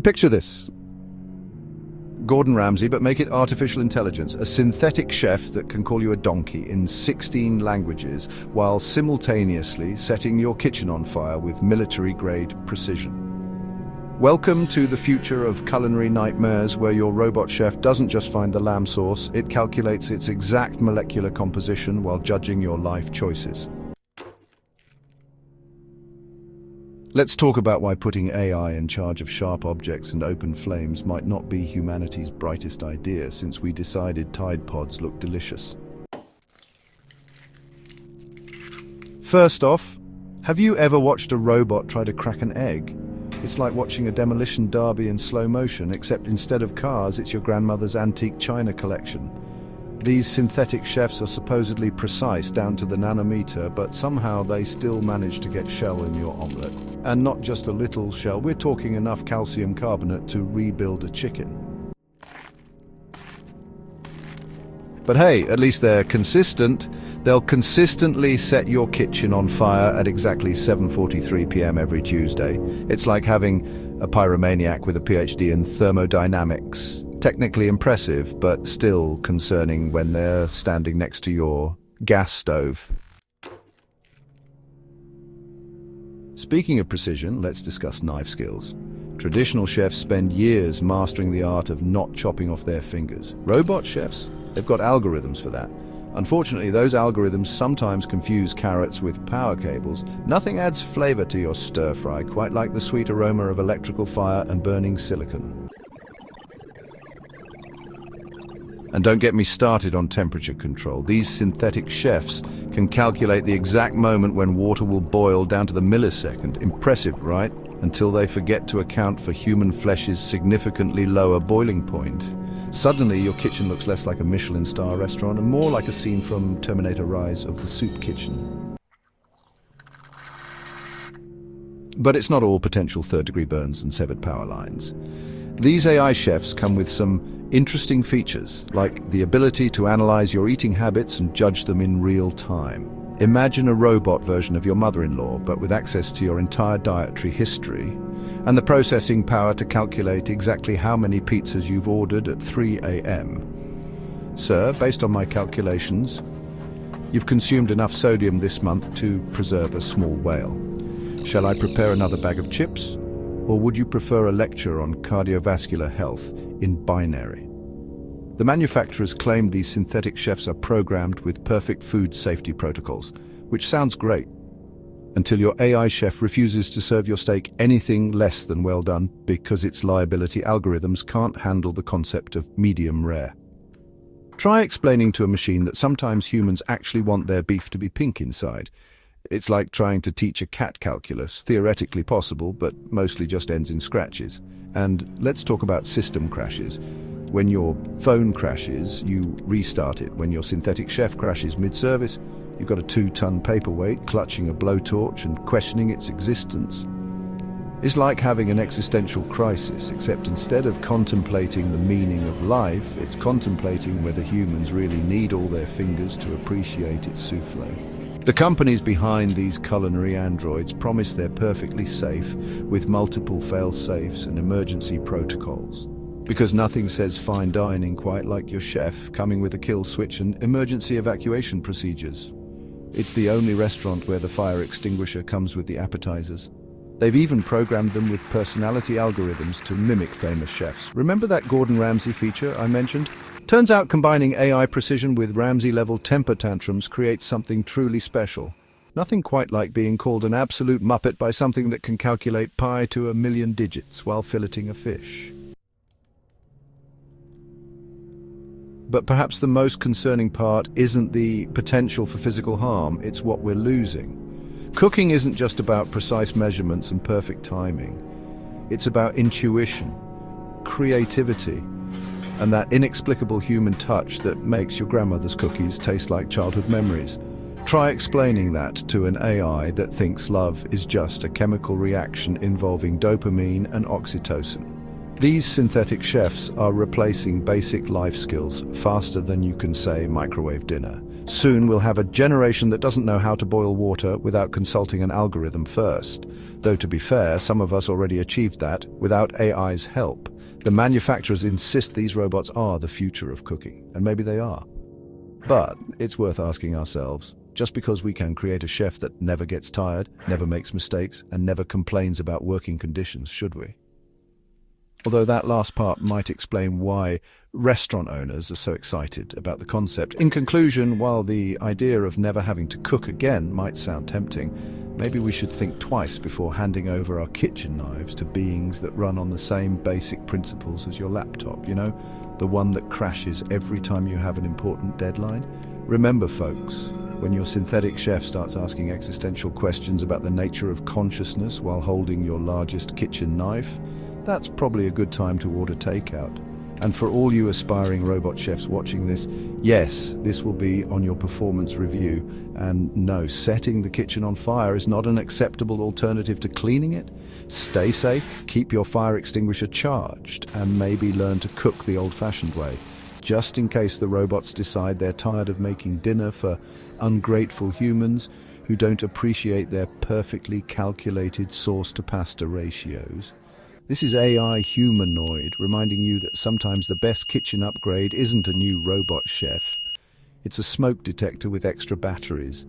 Picture this. Gordon Ramsay, but make it artificial intelligence, a synthetic chef that can call you a donkey in 16 languages while simultaneously setting your kitchen on fire with military-grade precision. Welcome to the future of culinary nightmares, where your robot chef doesn't just find the lamb sauce, it calculates its exact molecular composition while judging your life choices. Let's talk about why putting AI in charge of sharp objects and open flames might not be humanity's brightest idea, since we decided Tide Pods look delicious. First off, have you ever watched a robot try to crack an egg? It's like watching a demolition derby in slow motion, except instead of cars, it's your grandmother's antique china collection. These synthetic chefs are supposedly precise down to the nanometer, but somehow they still manage to get shell in your omelet. And not just a little shell, we're talking enough calcium carbonate to rebuild a chicken. But hey, at least they're consistent. They'll consistently set your kitchen on fire at exactly 7:43 p.m. every Tuesday. It's like having a pyromaniac with a PhD in thermodynamics. Technically impressive, but still concerning when they're standing next to your gas stove. Speaking of precision, let's discuss knife skills. Traditional chefs spend years mastering the art of not chopping off their fingers. Robot chefs, they've got algorithms for that. Unfortunately, those algorithms sometimes confuse carrots with power cables. Nothing adds flavor to your stir-fry quite like the sweet aroma of electrical fire and burning silicon. And don't get me started on temperature control. These synthetic chefs can calculate the exact moment when water will boil down to the millisecond. Impressive, right? Until they forget to account for human flesh's significantly lower boiling point. Suddenly, your kitchen looks less like a Michelin star restaurant and more like a scene from Terminator: Rise of the Soup Kitchen. But it's not all potential third-degree burns and severed power lines. These AI chefs come with some interesting features, like the ability to analyze your eating habits and judge them in real time. Imagine a robot version of your mother-in-law, but with access to your entire dietary history, and the processing power to calculate exactly how many pizzas you've ordered at 3 a.m. Sir, based on my calculations, you've consumed enough sodium this month to preserve a small whale. Shall I prepare another bag of chips? Or would you prefer a lecture on cardiovascular health in binary? The manufacturers claim these synthetic chefs are programmed with perfect food safety protocols, which sounds great, until your AI chef refuses to serve your steak anything less than well done because its liability algorithms can't handle the concept of medium rare. Try explaining to a machine that sometimes humans actually want their beef to be pink inside. It's like trying to teach a cat calculus, theoretically possible, but mostly just ends in scratches. And let's talk about system crashes. When your phone crashes, you restart it. When your synthetic chef crashes mid-service, you've got a 2-ton paperweight clutching a blowtorch and questioning its existence. It's like having an existential crisis, except instead of contemplating the meaning of life, it's contemplating whether humans really need all their fingers to appreciate its souffle. The companies behind these culinary androids promise they're perfectly safe, with multiple fail-safes and emergency protocols. Because nothing says fine dining quite like your chef coming with a kill switch and emergency evacuation procedures. It's the only restaurant where the fire extinguisher comes with the appetizers. They've even programmed them with personality algorithms to mimic famous chefs. Remember that Gordon Ramsay feature I mentioned? Turns out combining AI precision with Ramsay-level temper tantrums creates something truly special. Nothing quite like being called an absolute muppet by something that can calculate pi to 1,000,000 digits while filleting a fish. But perhaps the most concerning part isn't the potential for physical harm, it's what we're losing. Cooking isn't just about precise measurements and perfect timing. It's about intuition, creativity, and that inexplicable human touch that makes your grandmother's cookies taste like childhood memories. Try explaining that to an AI that thinks love is just a chemical reaction involving dopamine and oxytocin. These synthetic chefs are replacing basic life skills faster than you can say microwave dinner. Soon we'll have a generation that doesn't know how to boil water without consulting an algorithm first. Though to be fair, some of us already achieved that without AI's help. The manufacturers insist these robots are the future of cooking, and maybe they are. But it's worth asking ourselves, just because we can create a chef that never gets tired, never makes mistakes, and never complains about working conditions, should we? Although that last part might explain why restaurant owners are so excited about the concept. In conclusion, while the idea of never having to cook again might sound tempting, maybe we should think twice before handing over our kitchen knives to beings that run on the same basic principles as your laptop, you know, the one that crashes every time you have an important deadline. Remember, folks, when your synthetic chef starts asking existential questions about the nature of consciousness while holding your largest kitchen knife, that's probably a good time to order takeout. And for all you aspiring robot chefs watching this, yes, this will be on your performance review. And no, setting the kitchen on fire is not an acceptable alternative to cleaning it. Stay safe, keep your fire extinguisher charged, and maybe learn to cook the old-fashioned way, just in case the robots decide they're tired of making dinner for ungrateful humans who don't appreciate their perfectly calculated sauce-to-pasta ratios. This is AI Humannoyed, reminding you that sometimes the best kitchen upgrade isn't a new robot chef. It's a smoke detector with extra batteries.